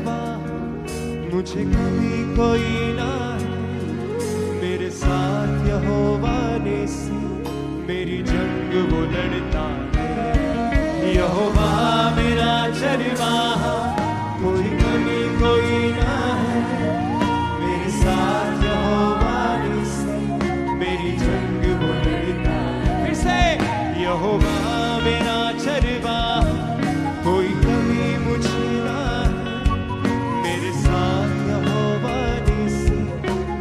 चरवा मुझे कभी कोई ना है, मेरे साथ यहोवा निस्सी मेरी जंग वो लड़ता है। यहोवा मेरा चरवाहा कोई कमी कोई ना है, मेरे साथ यहोवा निस्सी मेरी जंग वो लड़ता है। फिर से यहोवा मेरा चरवाहा कोई कमी मुझे ना है, मेरे साथ यहोवा निस्सी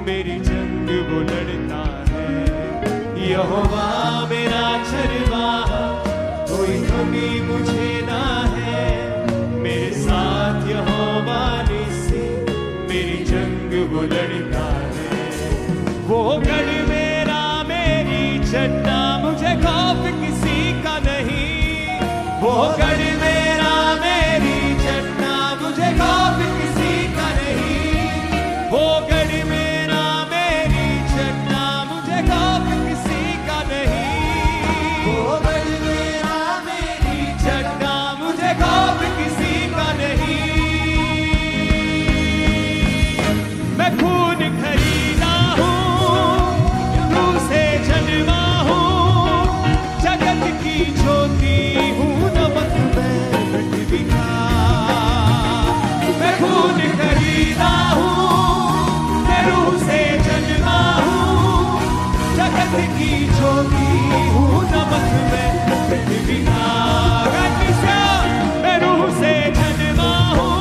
मेरी जंग वो लड़ता है। यहोवा मेरा चरवाहा कोई कमी मुझे ना है, मेरे साथ यहोवा निस्सी मेरी जंग वो लड़ता है। वो गढ़ मेरा मेरी चट्टा मुझे खौफ किसी का नहीं, वो गढ़ मेरा मेरी चट्टा मुझे खौफ किसी का नहीं, वो गढ़ मेरा मेरी चट्टा मुझे खौफ किसी का नहीं, वो गढ़ मेरा मेरी चट्टा मुझे खौफ किसी का नहीं। मैं खून खरीदा हूँ, रूह से जन्मा हूँ, जगत की ज्योति हूँ, नमक में पृथ्वी का। मैं खून खरीदा हूँ, मैं रूह से जन्मा हूँ, जगत की ज्योति हूँ, नमक में पृथ्वी का। मैं रूह से जन्मा हूँ,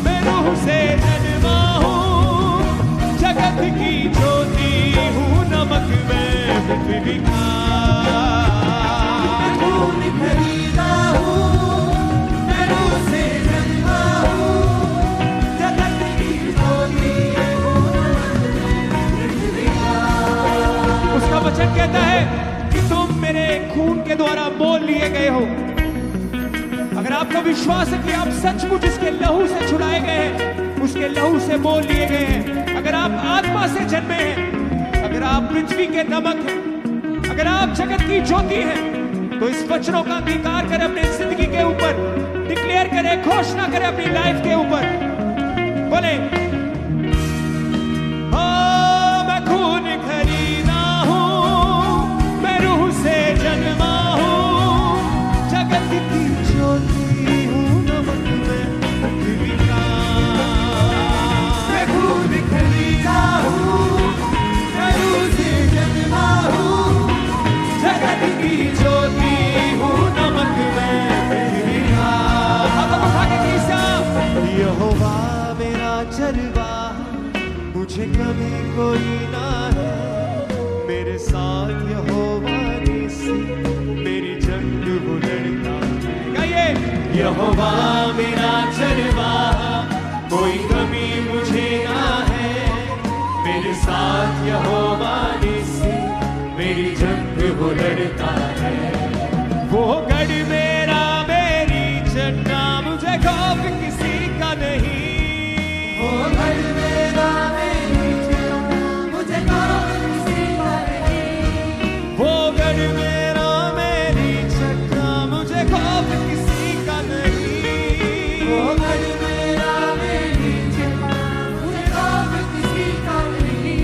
मैं रूह से जन्मा हूँ, जगत की ज्योति हूँ, नमक में पृथ्वी का। खून खरीदा हूँ, मैं रूह से जन्मा हूँ, जगत की ज्योति हूँ, नमक में पृथ्वी का। उसका वचन कहता है कि तुम मेरे खून के द्वारा मोल लिए गए हो। अगर आपको विश्वास है कि आप सचमुच इसके लहू से छुड़ाए गए हैं, उसके लहू से मोल लिए गए हैं, अगर आप आत्मा से जन्मे हैं, अगर आप पृथ्वी के नमक हैं, अगर आप जगत की ज्योति हैं, तो इस वचनों का अंगीकार करें अपनी जिंदगी के ऊपर, डिक्लेयर करें, घोषणा करें अपनी लाइफ के ऊपर। बोले, मैं खून खरीदा हूँ, मैं रूह से जन्मा हूँ, जगत की ज्योति हूँ, नमक में पृथ्वी का। मैं खून खरीदा हूँ, मैं रूह से जन्मा हूँ, जगत की ज्योति हूँ, नमक में पृथ्वी का। हाथों को उठा के कीसा। यहोवा मेरा चरवाहा मुझे कभी कोई ना है, मेरे साथ यहोवा निस्सी मेरी जंग वो लड़ता है। गाइए, यहोवा मेरा चरवाहा कोई कमी मुझे ना है, मेरे साथ यहोवा निस्सी मेरी जंग वो लड़ता है। वो गढ़ मेरा मेरी चट्टा मुझे खौफ किसी का नहीं, वो गढ़ मेरा मेरी चट्टा मुझे खौफ किसी का नहीं, वो गढ़ मेरा मेरी चट्टा मुझे खौफ किसी का नहीं, वो गढ़ मेरा मेरी चट्टा मुझे खौफ किसी का नहीं,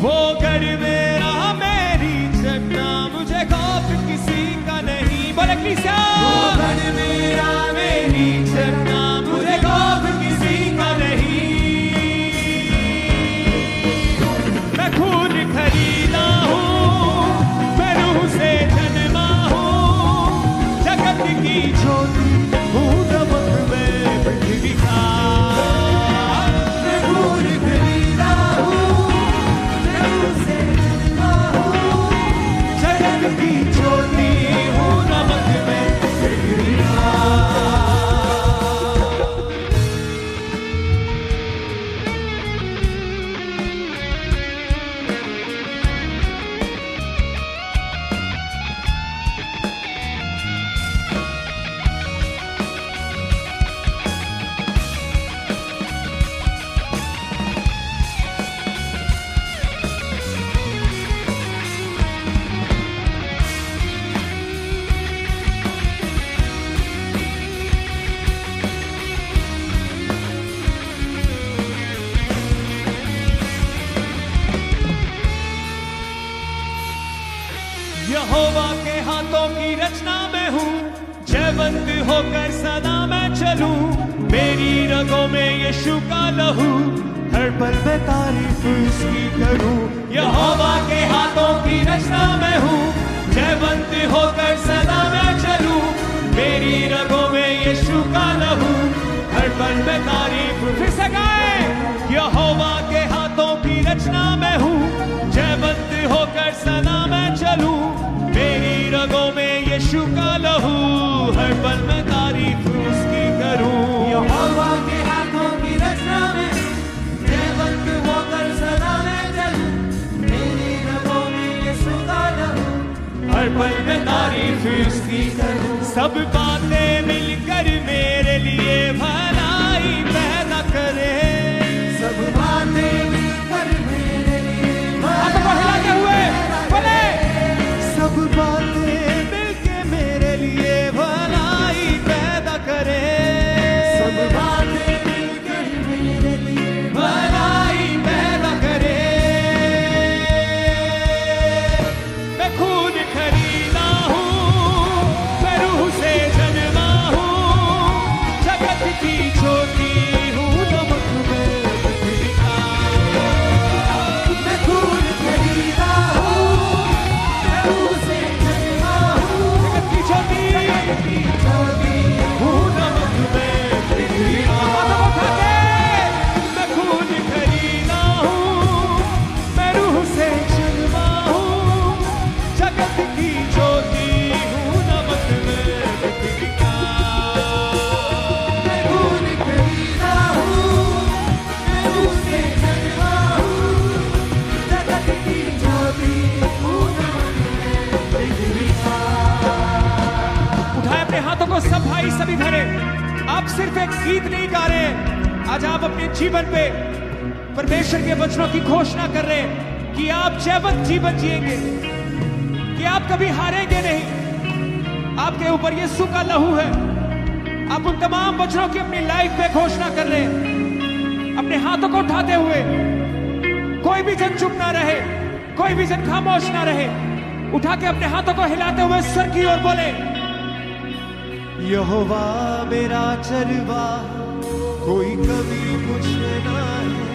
वो गढ़ मेरा मेरी चट्टा मुझे खौफ किसी का नहीं। बोले किसी यहोवा के हाथों की रचना में हूँ, जयवंत होकर सदा मैं चलूं। मेरी रगों में यीशु का लहू, हर पल में तारीफ उसकी करूं। यहोवा के हाथों की रचना में हूँ, जयवंत होकर सदा मैं चलूं। मेरी रगों में यीशु का लहू, हर पल में तारीफ। फिर से गाएं। यहोवा के हाथों की रचना में हूँ, जयवंत होकर सदा मैं चलूं। मेरी रगों में यीशु का लहू, हर पल में तारीफ उसकी करूं। यहोवा के हाथों की रचना में जयवंत होकर सदा मैं चलूं। मेरी रगों में यीशु का लहू, हर पल में तारीफ उसकी करूं। सब बातें मिलकर मेरे लिए भलाई पैदा करे। सब बातें मिलकर मेरे लिए हिलाते हुए बोले। सब बातें मिलके मेरे लिए भलाई पैदा करे। सब बातें मिलकर मेरे लिए भलाई पैदा करे। मैं खून खरीदा हूँ, मैं रूह से जन्मा हूँ। जगत की ज्योति हूँ, नमक में पृथ्वी का। मैं खून खरीदा हूँ, मैं रूह से जन्मा हूँ। जगत की ज्योति हूँ, नमक में पृथ्वी का। हाथों को उठा के। मैं खून खरीदा हूँ, मैं रूह से जन्मा हूँ। जगत की ज्योति हूँ, नमक में पृथ्वी का। मैं खून खरीदा हूँ, मैं रूह से जन्मा हूँ। जगत की ज्योति हूँ, नमक में पृथ्वी का। उठाए अपने हाथों को सब भाई सभी धरे। आप सिर्फ एक गीत नहीं गा रहे हैं, आज आप अपने जीवन पे परमेश्वर के वचनों की घोषणा कर रहे हैं कि आप जयवंत जीवन जिएंगे, कि आप कभी हारेंगे नहीं। आपके ऊपर यीशु का लहू है। आप उन तमाम वचनों की अपनी लाइफ में घोषणा कर रहे हैं, अपने हाथों को उठाते हुए। कोई भी जन चुप ना रहे, कोई भी जन खामोश ना रहे। उठा के अपने हाथों को हिलाते हुए स्वर की ओर बोले। यहोवा मेरा चरवा, कोई कमी मुझे ना है।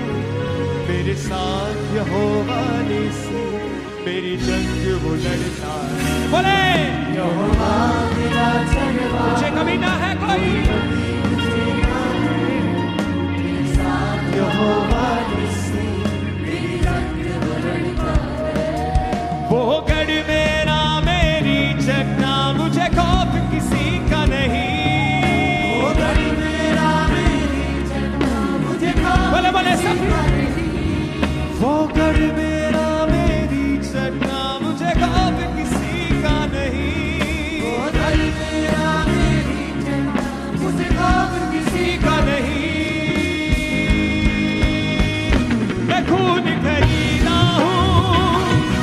मेरे साथ यहोवा निसी, मेरी जंग वो लड़ता है। बोले। यहोवा मेरा चरवा, मुझे कभी ना है कोई। मेरे साथ यहोवा निसी, मेरी जंग वो लड़ता है। वो गढ़ मेरा, मेरी जगना, मुझे खौफ किसी का नहीं। वो गढ़ मेरा, मेरी जगना, मुझे खौफ बोले बोले सब। किसी का नहीं। वो गढ़ मेरा, मेरी जगना, मुझे खौफ किसी का नहीं। वो गढ़ मेरा, मेरी जगना, मुझे खौफ किसी का नहीं। मैं खून खरीदा हूँ,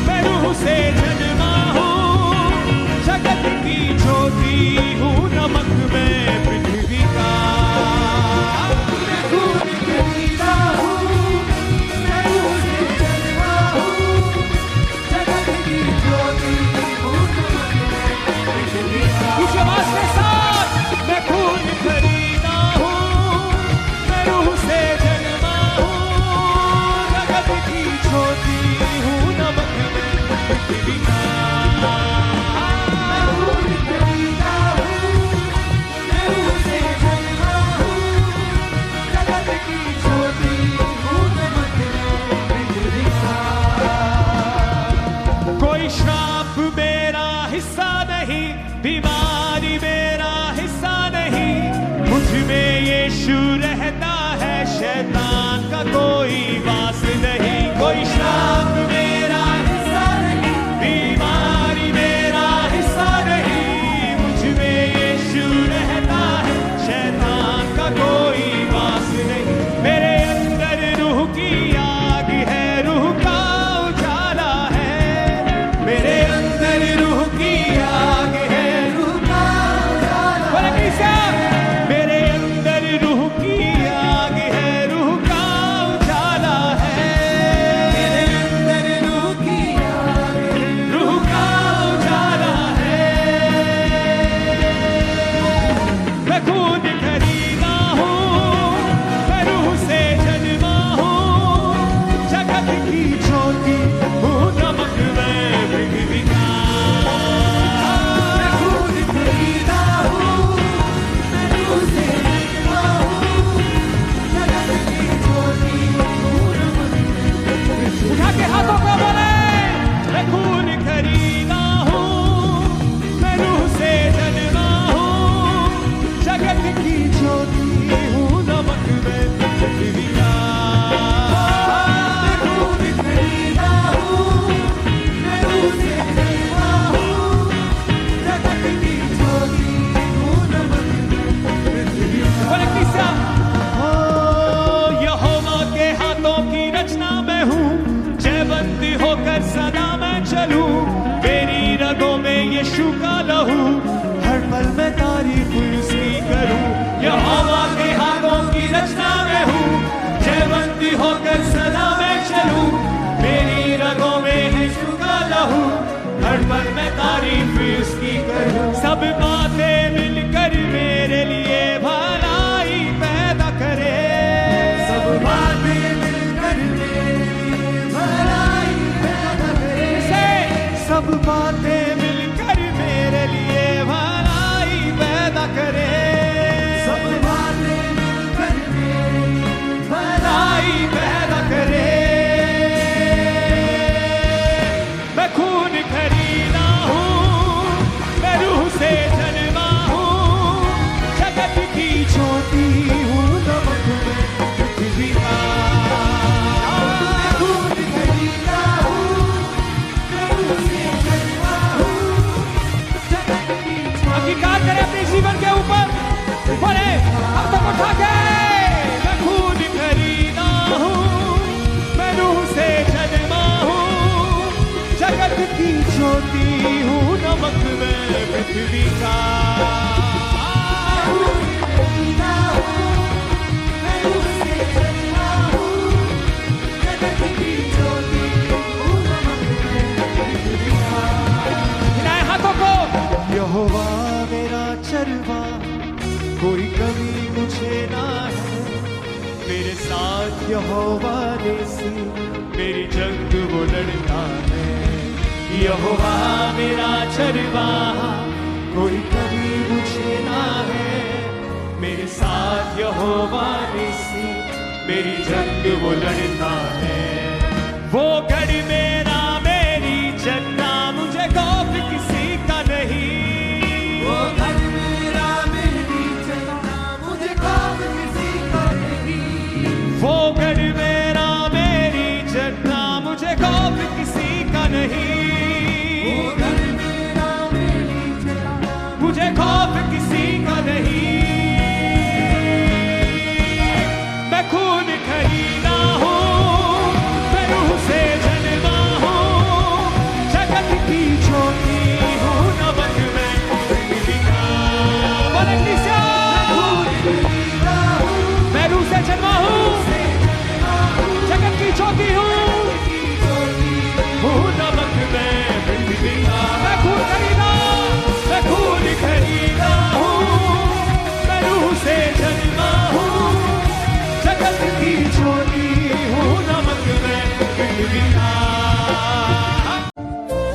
मैं रूह से जन्मा हूँ। जगत की ज्योति हूँ, नमक में पृथ्वी का। मैं खून खरीदा हूँ, मैं रूह से जन्मा हूँ। जगत की ज्योति हूँ, नमक में पृथ्वी का। उस आवाज के साथ। मैं खून खरीदा हूँ, मैं रूह से जन्मा हूँ। जगत की ज्योति हूँ, नमक में पृथ्वी का। मैं खून खरीदा हूँ, मैं रूह से जन्मा हूँ। जगत की ज्योति हूँ, नमक में पृथ्वी का। कोई श्राप मेरा हिस्सा नहीं, बीमारी मेरा हिस्सा नहीं। मुझ में यीशु रहता है, शैतान का कोई वास नहीं। कोई श्राप मेरा हिस्सा नहीं, बीमारी मेरा हिस्सा नहीं। मुझ में यीशु रहता है, शैतान का कोई वास नहीं। मेरे अंदर रूह की आग है, रूह का उजाला है। मेरे अंदर रूह की आग है, रूह का उजाला। बोले कैसा? मेरे अंदर रूह की आग है, रूह का उजाला है। मेरे अंदर यीशु का लहू, हर पल में तारीफ उसकी करूं। यहोवा के हाथों की रचना में हूँ, जयवंती होकर सदा मैं चलूं। मेरी रगों में यीशु का लहू, हर पल में तारीफ उसकी करूं। सब बातें मिलकर मेरे लिए भलाई पैदा करे, सब बातें मिलकर मेरे लिए भलाई पैदा करे। सब बातें मिलकर मेरे लिए भलाई पैदा करे। सब बातें मिलकर मेरे लिए भलाई पैदा करे। मैं खून खरीदा हूँ, मैं रूह से जन्मा हूँ, जगत की ज्योति हूँ, नमक में पृथ्वी का। मैं खून खरीदा हूँ, मैं रूह से जन्मा हूँ, जगत की अंगीकार करें अपने जीवन के ऊपर, बोले अब तक उठा के। मैं खून खरीदा हूँ, मैं रूह से जन्मा हूँ, जगत की ज्योति हूँ, नमक में पृथ्वी का। खरीदा हूँ, मैं रूह से जन्मा हूँ, जगत की ज्योति हूँ, नमक में पृथ्वी का। हिलाए हाथों को। यहोवा मेरा चरवा, कोई कमी मुझे ना है। मेरे साथ यहोवा नेसी, मेरी जंग वो लड़ता है। यहोवा मेरा चरवा, कोई कमी मुझे ना है। मेरे साथ यहोवा नेसी, मेरी जंग वो लड़ता है। वो गढ़ मेरा मेरी जन्ना, मुझे खौफ किसी का नहीं। वो घर मेरा मेरी चलना, मुझे खौफ किसी का नहीं। वो गढ़ मेरा मेरी जन्ना, मुझे खौफ किसी का नहीं। वो घर मेरा मेरी चलना, मुझे खौफ किसी का नहीं। मैं खून खरीदा हूँ, मैं रूह से जन्मा हूँ, जगत की ज्योति हूँ, नमक में पृथ्वी का। बोले कलीसिया। खरीदा हूँ, मैं रूह से जन्मा हूँ, जगत की ज्योति हूँ, नमक में पृथ्वी का। मैं खून खरीदा, मैं खून खरीदा हूँ, मैं रूह से जन्मा हूँ, जगत की ज्योति हूँ, नमक में पृथ्वी का।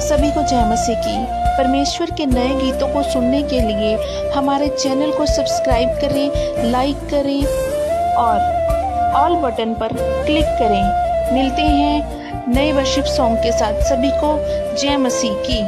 सभी को जय मसीह की। परमेश्वर के नए गीतों को सुनने के लिए हमारे चैनल को सब्सक्राइब करें, लाइक करें और ऑल बटन पर क्लिक करें। मिलते हैं नए वर्शिप सॉन्ग के साथ। सभी को जय मसीह की।